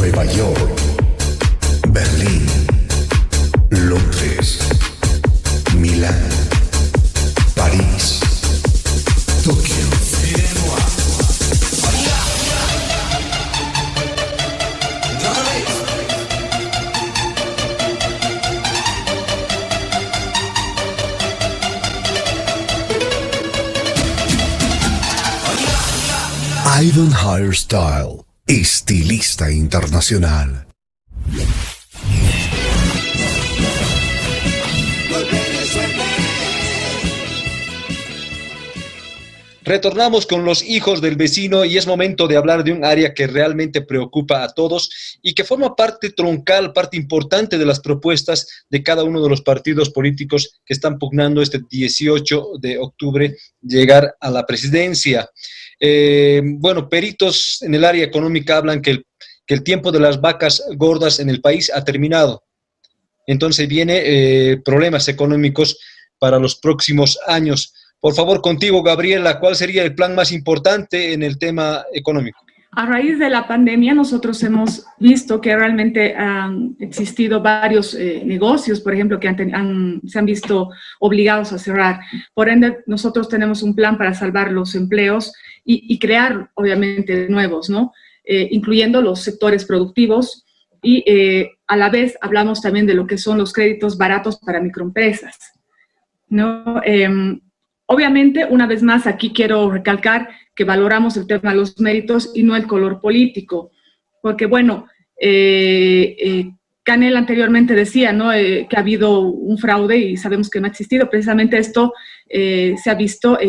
Nueva York, Berlín, Londres, Milán, París, Tokio. Ivan Style, estilista internacional. Retornamos con los hijos del vecino y es momento de hablar de un área que realmente preocupa a todos y que forma parte troncal, parte importante de las propuestas de cada uno de los partidos políticos que están pugnando este 18 de octubre llegar a la presidencia. Peritos en el área económica hablan que el tiempo de las vacas gordas en el país ha terminado. Entonces viene problemas económicos para los próximos años. Por favor, contigo, Gabriela, ¿cuál sería el plan más importante en el tema económico? A raíz de la pandemia, nosotros hemos visto que realmente han existido varios negocios, por ejemplo, que se han visto obligados a cerrar. Por ende, nosotros tenemos un plan para salvar los empleos y crear, obviamente, nuevos, ¿no? Incluyendo los sectores productivos y a la vez hablamos también de lo que son los créditos baratos para microempresas, ¿no? Obviamente, una vez más, aquí quiero recalcar que valoramos el tema de los méritos y no el color político, porque, bueno, Canel anteriormente decía, ¿no? Que ha habido un fraude y sabemos que no ha existido. Precisamente esto se ha visto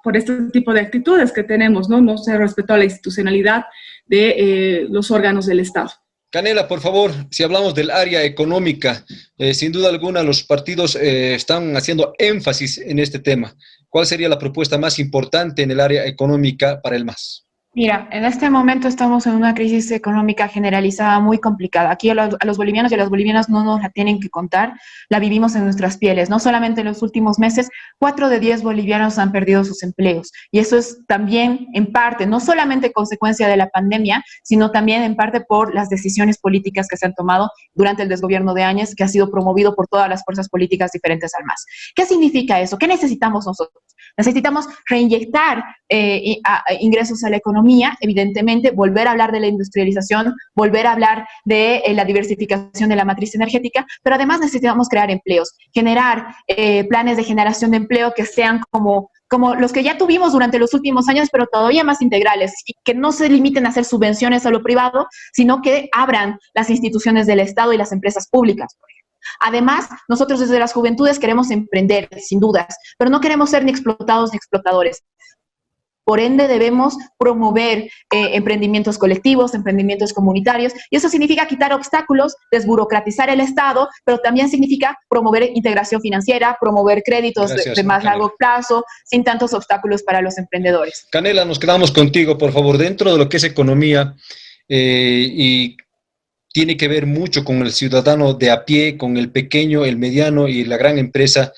por este tipo de actitudes que tenemos, ¿no? No se respetó la institucionalidad de los órganos del Estado. Canela, por favor, si hablamos del área económica, sin duda alguna los partidos están haciendo énfasis en este tema. ¿Cuál sería la propuesta más importante en el área económica para el MAS? Mira, en este momento estamos en una crisis económica generalizada muy complicada. Aquí a los bolivianos y a las bolivianas no nos la tienen que contar, la vivimos en nuestras pieles. No solamente en los últimos meses, 4 de 10 bolivianos han perdido sus empleos. Y eso es también en parte, no solamente consecuencia de la pandemia, sino también en parte por las decisiones políticas que se han tomado durante el desgobierno de Áñez, que ha sido promovido por todas las fuerzas políticas diferentes al MAS. ¿Qué significa eso? ¿Qué necesitamos nosotros? Necesitamos reinyectar ingresos a la economía, evidentemente, volver a hablar de la industrialización, volver a hablar de la diversificación de la matriz energética, pero además necesitamos crear empleos, generar planes de generación de empleo que sean como los que ya tuvimos durante los últimos años, pero todavía más integrales, y que no se limiten a hacer subvenciones a lo privado, sino que abran las instituciones del Estado y las empresas públicas, por ejemplo. Además, nosotros desde las juventudes queremos emprender, sin dudas, pero no queremos ser ni explotados ni explotadores. Por ende, debemos promover emprendimientos colectivos, emprendimientos comunitarios, y eso significa quitar obstáculos, desburocratizar el Estado, pero también significa promover integración financiera, promover créditos de más largo plazo, sin tantos obstáculos para los emprendedores. Canela, nos quedamos contigo, por favor, dentro de lo que es economía y tiene que ver mucho con el ciudadano de a pie, con el pequeño, el mediano y la gran empresa.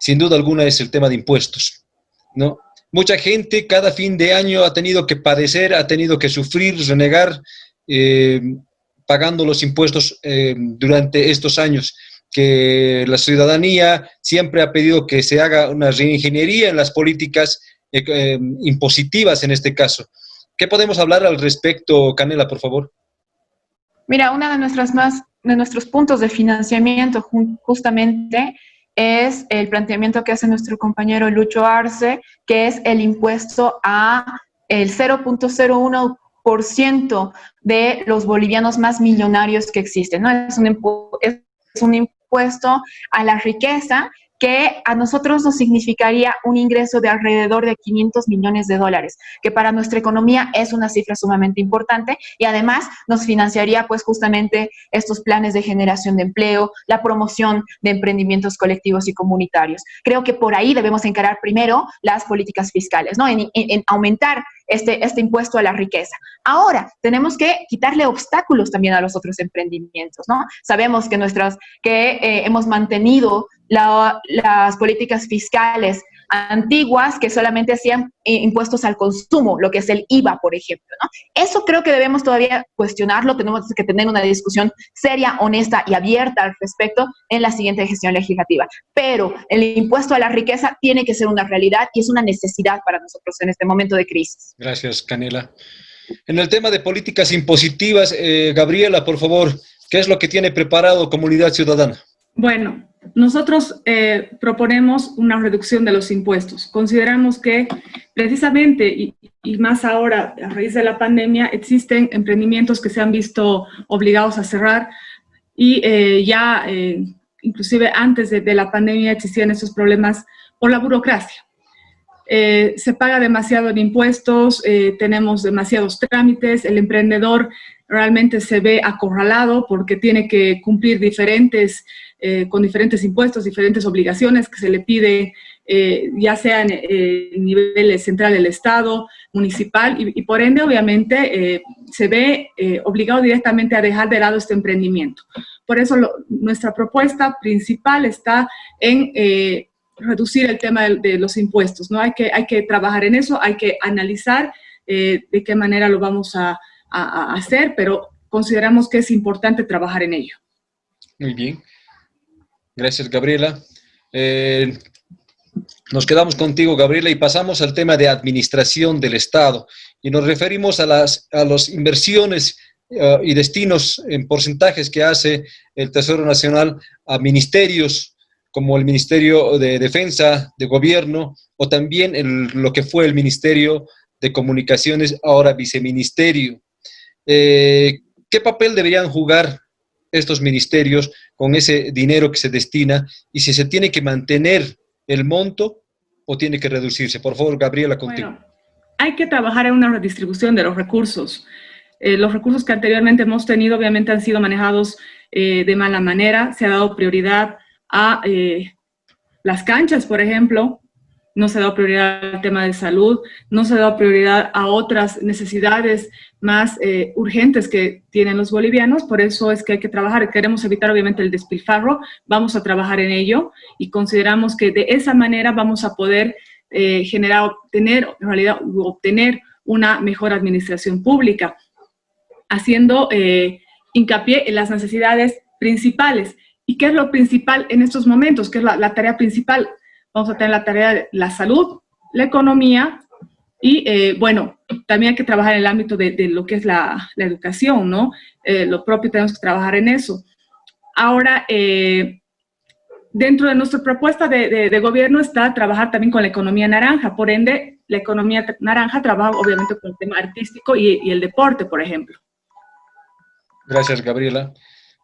Sin duda alguna es el tema de impuestos, ¿no? Mucha gente cada fin de año ha tenido que padecer, ha tenido que sufrir, renegar, pagando los impuestos durante estos años, que la ciudadanía siempre ha pedido que se haga una reingeniería en las políticas impositivas en este caso. ¿Qué podemos hablar al respecto, Canela, por favor? Mira, uno de nuestros puntos de financiamiento justamente es el planteamiento que hace nuestro compañero Lucho Arce, que es el impuesto a el 0.01% de los bolivianos más millonarios que existen, ¿no? Es un impuesto a la riqueza que a nosotros nos significaría un ingreso de alrededor de $500 millones, que para nuestra economía es una cifra sumamente importante, y además nos financiaría pues justamente estos planes de generación de empleo, la promoción de emprendimientos colectivos y comunitarios. Creo que por ahí debemos encarar primero las políticas fiscales, ¿no? En aumentar este impuesto a la riqueza. Ahora, tenemos que quitarle obstáculos también a los otros emprendimientos, ¿no? Sabemos que hemos mantenido las políticas fiscales antiguas que solamente hacían impuestos al consumo, lo que es el IVA, por ejemplo, ¿no? Eso creo que debemos todavía cuestionarlo, tenemos que tener una discusión seria, honesta y abierta al respecto en la siguiente gestión legislativa. Pero el impuesto a la riqueza tiene que ser una realidad y es una necesidad para nosotros en este momento de crisis. Gracias, Canela. En el tema de políticas impositivas, Gabriela, por favor, ¿qué es lo que tiene preparado Comunidad Ciudadana? Bueno, nosotros proponemos una reducción de los impuestos. Consideramos que precisamente, y más ahora a raíz de la pandemia, existen emprendimientos que se han visto obligados a cerrar y inclusive antes de la pandemia existían esos problemas por la burocracia. Se paga demasiado en impuestos, tenemos demasiados trámites, el emprendedor realmente se ve acorralado porque tiene que cumplir con diferentes impuestos, diferentes obligaciones que se le pide, ya sea en el nivel central del Estado, municipal, y por ende, obviamente, se ve obligado directamente a dejar de lado este emprendimiento. Por eso nuestra propuesta principal está en reducir el tema de los impuestos, ¿no? Hay que trabajar en eso, hay que analizar de qué manera lo vamos a hacer, pero consideramos que es importante trabajar en ello. Muy bien. Gracias, Gabriela. Nos quedamos contigo, Gabriela, y pasamos al tema de administración del Estado. Y nos referimos a las inversiones y destinos en porcentajes que hace el Tesoro Nacional a ministerios como el Ministerio de Defensa, de Gobierno, o también lo que fue el Ministerio de Comunicaciones, ahora viceministerio. ¿Qué papel deberían jugar estos ministerios con ese dinero que se destina y si se tiene que mantener el monto o tiene que reducirse? Por favor, Gabriela, contigo. Bueno, hay que trabajar en una redistribución de los recursos. Los recursos que anteriormente hemos tenido obviamente han sido manejados de mala manera. Se ha dado prioridad a las canchas, por ejemplo. No se ha dado prioridad al tema de salud, no se ha dado prioridad a otras necesidades más urgentes que tienen los bolivianos. Por eso es que hay que trabajar. Queremos evitar obviamente el despilfarro, vamos a trabajar en ello y consideramos que de esa manera vamos a poder obtener una mejor administración pública, haciendo hincapié en las necesidades principales. ¿Y qué es lo principal en estos momentos? ¿Qué es la tarea principal? Vamos a tener la tarea de la salud, la economía y, bueno, también hay que trabajar en el ámbito de lo que es la educación, ¿no? Lo propio tenemos que trabajar en eso. Ahora, dentro de nuestra propuesta de gobierno está trabajar también con la economía naranja. Por ende, la economía naranja trabaja obviamente con el tema artístico y el deporte, por ejemplo. Gracias, Gabriela.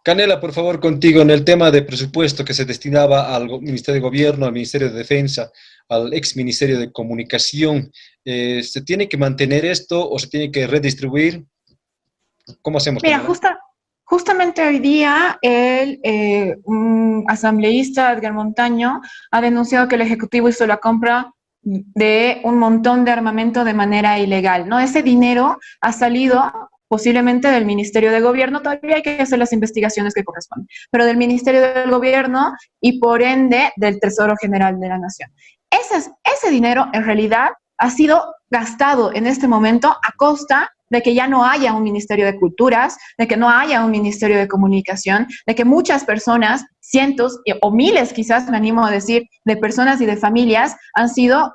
Canela, por favor, contigo en el tema de presupuesto que se destinaba al Ministerio de Gobierno, al Ministerio de Defensa, al ex Ministerio de Comunicación. ¿Se tiene que mantener esto o se tiene que redistribuir? ¿Cómo hacemos? Mira, justamente hoy día un asambleísta, Edgar Montaño, ha denunciado que el Ejecutivo hizo la compra de un montón de armamento de manera ilegal, ¿no? Ese dinero ha salido posiblemente del Ministerio de Gobierno, todavía hay que hacer las investigaciones que corresponden, pero del Ministerio del Gobierno y por ende del Tesoro General de la Nación. Ese dinero en realidad ha sido gastado en este momento a costa de que ya no haya un Ministerio de Culturas, de que no haya un Ministerio de Comunicación, de que muchas personas, cientos o miles quizás, me animo a decir, de personas y de familias han sido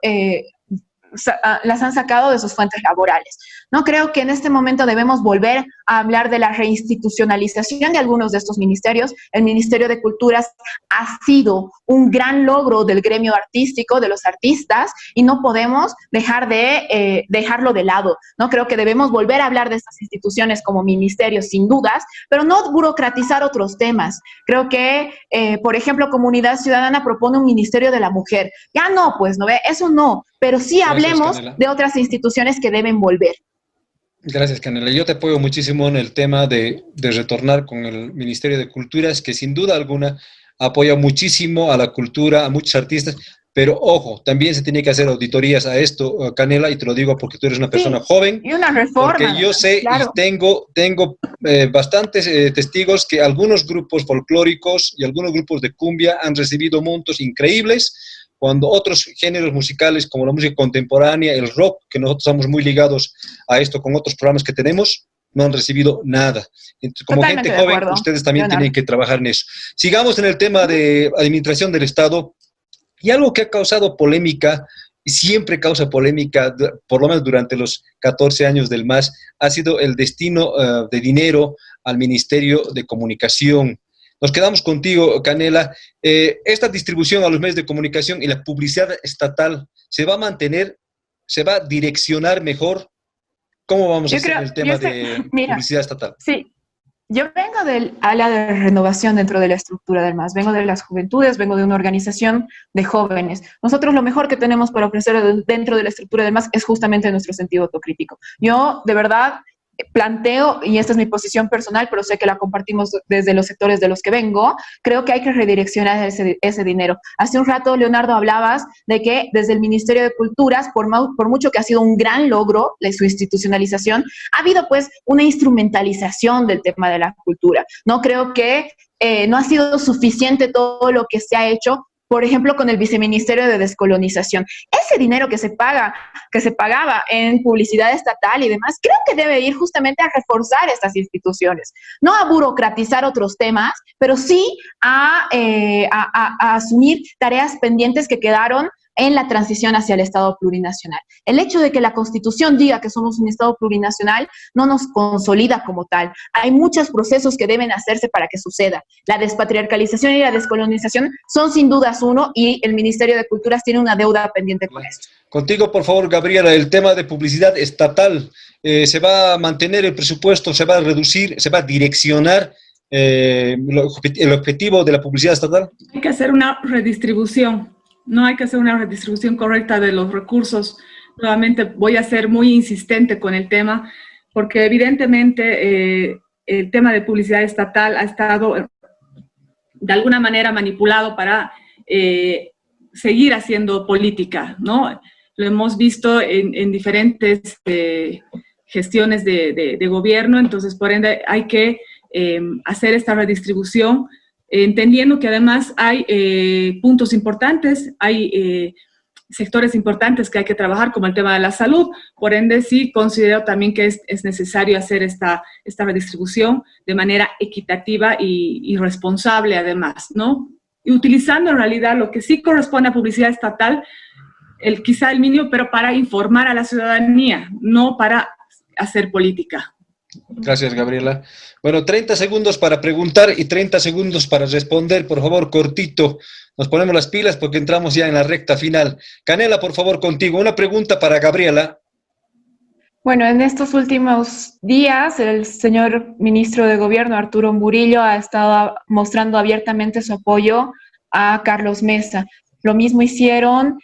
las han sacado de sus fuentes laborales. No creo que en este momento debemos volver a hablar de la reinstitucionalización de algunos de estos ministerios. El Ministerio de Culturas ha sido un gran logro del gremio artístico, de los artistas, y no podemos dejarlo de lado. No creo que debemos volver a hablar de estas instituciones como ministerios, sin dudas, pero no burocratizar otros temas. Creo que, por ejemplo, Comunidad Ciudadana propone un Ministerio de la Mujer. Ya no, pues, ¿no ve? Eso no, pero sí hablemos de otras instituciones que deben volver. Gracias, Canela. Yo te apoyo muchísimo en el tema de retornar con el Ministerio de Culturas, que sin duda alguna apoya muchísimo a la cultura, a muchos artistas, Pero ojo, también se tiene que hacer auditorías a esto, Canela, y te lo digo porque tú eres una persona joven. Y una reforma. Porque yo sé claro. y tengo bastantes testigos que algunos grupos folclóricos y algunos grupos de cumbia han recibido montos increíbles, cuando otros géneros musicales como la música contemporánea, el rock, que nosotros estamos muy ligados a esto con otros programas que tenemos, no han recibido nada. Entonces, como Totalmente gente joven, acuerdo, ustedes también Leonardo. tienen que trabajar en eso. Sigamos en el tema de administración del Estado. Y algo que ha causado polémica, y siempre causa polémica, por lo menos durante los 14 años del MAS, ha sido el destino de dinero al Ministerio de Comunicación. Nos quedamos contigo, Canela. ¿Esta distribución a los medios de comunicación y la publicidad estatal se va a mantener? ¿Se va a direccionar mejor? ¿Cómo vamos a hacer el tema de publicidad estatal? Sí. Yo vengo del área de renovación dentro de la estructura del MAS, vengo de las juventudes, vengo de una organización de jóvenes. Nosotros lo mejor que tenemos para ofrecer dentro de la estructura del MAS es justamente nuestro sentido autocrítico. Yo, de verdad, planteo, y esta es mi posición personal, pero sé que la compartimos desde los sectores de los que vengo, creo que hay que redireccionar ese dinero. Hace un rato, Leonardo, hablabas de que desde el Ministerio de Culturas, por mucho que ha sido un gran logro su institucionalización, ha habido pues una instrumentalización del tema de la cultura. No creo que no ha sido suficiente todo lo que se ha hecho, por ejemplo, con el Viceministerio de Descolonización. Ese dinero que se pagaba en publicidad estatal y demás, creo que debe ir justamente a reforzar estas instituciones. No a burocratizar otros temas, pero sí a asumir tareas pendientes que quedaron en la transición hacia el Estado plurinacional. El hecho de que la Constitución diga que somos un Estado plurinacional no nos consolida como tal. Hay muchos procesos que deben hacerse para que suceda. La despatriarcalización y la descolonización son sin dudas uno, y el Ministerio de Culturas tiene una deuda pendiente con esto. Contigo, por favor, Gabriela, el tema de publicidad estatal, ¿se va a mantener el presupuesto, se va a reducir, se va a direccionar el objetivo de la publicidad estatal? Hay que hacer una redistribución. No hay que hacer una redistribución correcta de los recursos. Nuevamente voy a ser muy insistente con el tema, porque evidentemente el tema de publicidad estatal ha estado de alguna manera manipulado para seguir haciendo política, ¿no? Lo hemos visto en diferentes gestiones de gobierno, entonces por ende hay que hacer esta redistribución, entendiendo que además hay puntos importantes, hay sectores importantes que hay que trabajar, como el tema de la salud. Por ende, sí considero también que es necesario hacer esta redistribución de manera equitativa y responsable además, ¿no? Y utilizando en realidad lo que sí corresponde a publicidad estatal, quizá el mínimo, pero para informar a la ciudadanía, no para hacer política. Gracias, Gabriela. Bueno, 30 segundos para preguntar y 30 segundos para responder. Por favor, cortito. Nos ponemos las pilas porque entramos ya en la recta final. Canela, por favor, contigo. Una pregunta para Gabriela. Bueno, en estos últimos días, el señor ministro de Gobierno, Arturo Murillo, ha estado mostrando abiertamente su apoyo a Carlos Mesa. Lo mismo hicieron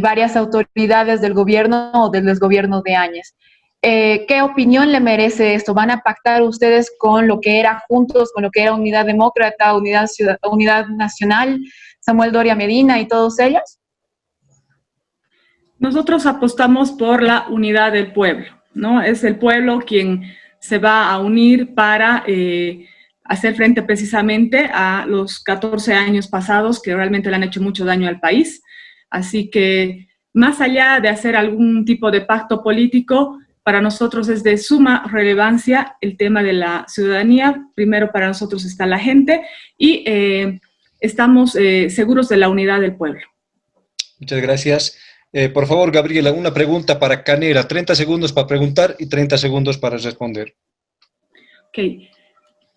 varias autoridades del gobierno o del desgobierno de Áñez. ¿Qué opinión le merece esto? ¿Van a pactar ustedes con lo que era Juntos, con lo que era Unidad Demócrata, Unidad Nacional, Samuel Doria Medina y todos ellos? Nosotros apostamos por la unidad del pueblo, ¿no? Es el pueblo quien se va a unir para hacer frente precisamente a los 14 años pasados que realmente le han hecho mucho daño al país. Así que, más allá de hacer algún tipo de pacto político, para nosotros es de suma relevancia el tema de la ciudadanía. Primero, para nosotros está la gente y estamos seguros de la unidad del pueblo. Muchas gracias. Por favor, Gabriela, una pregunta para Canela. 30 segundos para preguntar y 30 segundos para responder. Ok.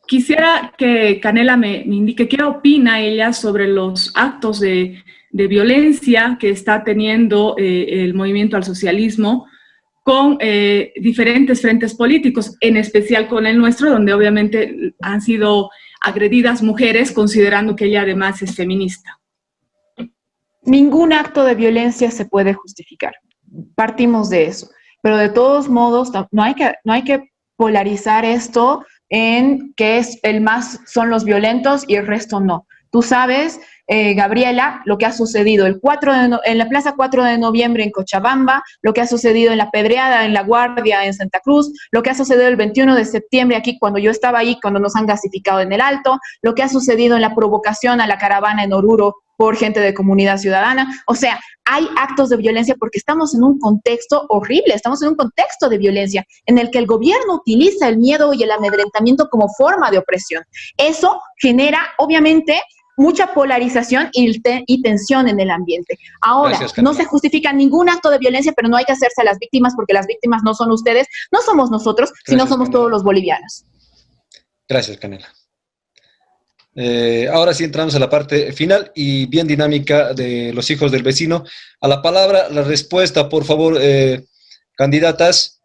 Quisiera que Canela me indique qué opina ella sobre los actos de violencia que está teniendo el movimiento al socialismo con diferentes frentes políticos, en especial con el nuestro, donde obviamente han sido agredidas mujeres, considerando que ella además es feminista. Ningún acto de violencia se puede justificar. Partimos de eso. Pero de todos modos, no hay que polarizar esto en que el más son los violentos y el resto no. Tú sabes, Gabriela, lo que ha sucedido en la Plaza 4 de Noviembre en Cochabamba, lo que ha sucedido en La Pedreada, en La Guardia, en Santa Cruz, lo que ha sucedido el 21 de septiembre aquí cuando yo estaba ahí, cuando nos han gasificado en el Alto, lo que ha sucedido en la provocación a la caravana en Oruro por gente de Comunidad Ciudadana. O sea, hay actos de violencia porque estamos en un contexto horrible, estamos en un contexto de violencia en el que el gobierno utiliza el miedo y el amedrentamiento como forma de opresión. Eso genera, obviamente, mucha polarización y tensión en el ambiente. Ahora, no se justifica ningún acto de violencia, pero no hay que hacerse a las víctimas porque las víctimas no son ustedes, no somos nosotros, sino somos todos los bolivianos. Gracias, Canela. Ahora sí entramos a la parte final y bien dinámica de los hijos del vecino. A la palabra, la respuesta, por favor, candidatas.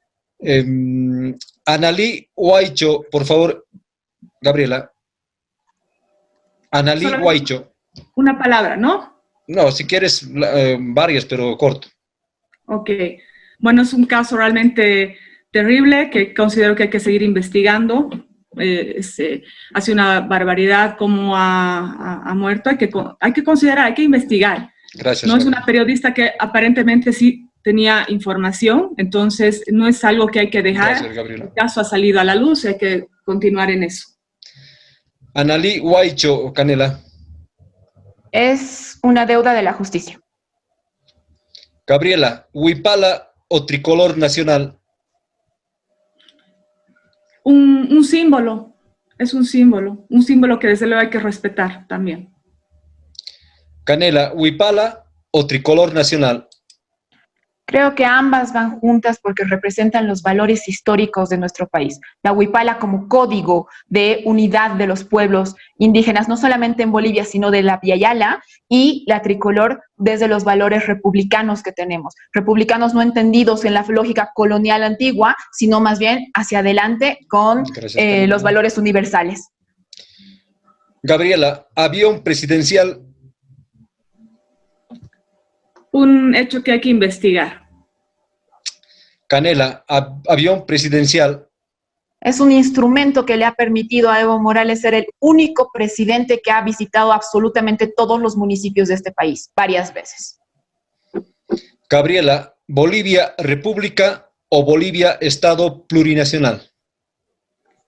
Analí Huaycho, por favor, Gabriela. Analí Huaycho. Una palabra, ¿no? No, si quieres varias, pero corto. Ok. Bueno, es un caso realmente terrible que considero que hay que seguir investigando. Ha sido una barbaridad cómo ha muerto. Hay que considerar, hay que investigar. Gracias. No es una periodista que aparentemente sí tenía información, entonces no es algo que hay que dejar. Gracias, Gabriela. El caso ha salido a la luz, hay que continuar en eso. Analí Huaycho, Canela. Es una deuda de la justicia. Gabriela, Huipala o tricolor nacional. Un símbolo, es un símbolo que desde luego hay que respetar también. Canela, Huipala o tricolor nacional. Creo que ambas van juntas porque representan los valores históricos de nuestro país. La huipala como código de unidad de los pueblos indígenas, no solamente en Bolivia, sino de la Via Yala, y la tricolor desde los valores republicanos que tenemos. Republicanos no entendidos en la lógica colonial antigua, sino más bien hacia adelante con los valores universales. Gabriela, avión presidencial. Un hecho que hay que investigar. Canela, avión presidencial. Es un instrumento que le ha permitido a Evo Morales ser el único presidente que ha visitado absolutamente todos los municipios de este país, varias veces. Gabriela, Bolivia, República o Bolivia, Estado plurinacional.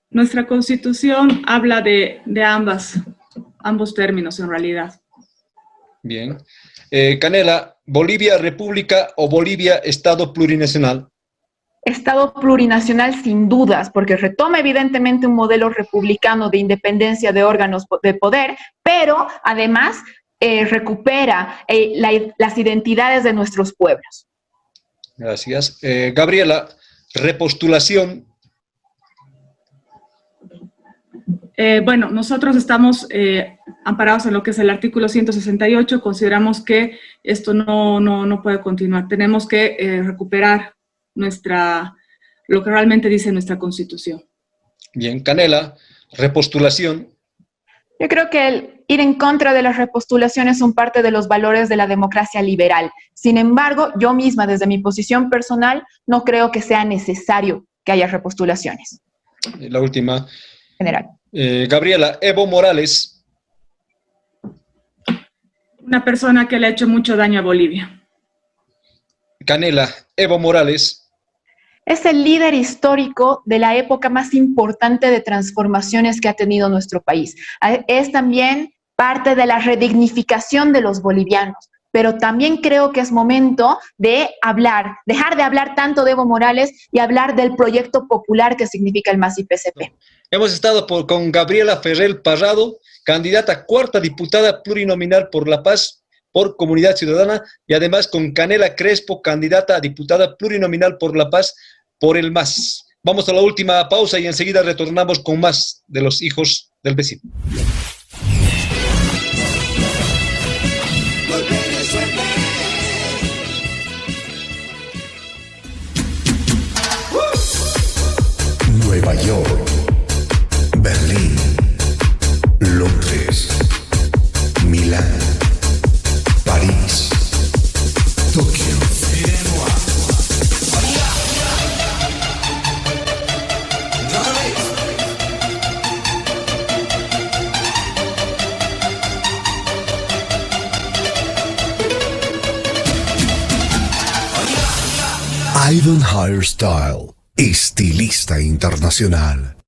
Nuestra Constitución habla de ambos términos en realidad. Bien. Canela, Bolivia, República o Bolivia, Estado plurinacional. Estado plurinacional sin dudas, porque retoma evidentemente un modelo republicano de independencia de órganos de poder, pero además recupera las identidades de nuestros pueblos. Gracias. Gabriela, repostulación. Bueno, nosotros estamos amparados en lo que es el artículo 168, consideramos que esto no puede continuar. Tenemos que recuperar lo que realmente dice nuestra Constitución. Bien, Canela, repostulación. Yo creo que el ir en contra de las repostulaciones son parte de los valores de la democracia liberal. Sin embargo, yo misma, desde mi posición personal, no creo que sea necesario que haya repostulaciones. La última. General. Gabriela, Evo Morales. Una persona que le ha hecho mucho daño a Bolivia. Canela, Evo Morales. Es el líder histórico de la época más importante de transformaciones que ha tenido nuestro país. Es también parte de la redignificación de los bolivianos. Pero también creo que es momento de dejar de hablar tanto de Evo Morales y hablar del proyecto popular que significa el MAS-IPCP. Hemos estado con Gabriela Ferrer Parrado, candidata cuarta diputada plurinominal por La Paz, por Comunidad Ciudadana, y además con Canela Crespo, candidata a diputada plurinominal por La Paz, por el MAS. Vamos a la última pausa y enseguida retornamos con más de los hijos del vecino. Nueva York, Berlín, Londres, Milán, París, Tokio. Ivan Hairstyle, estilista internacional.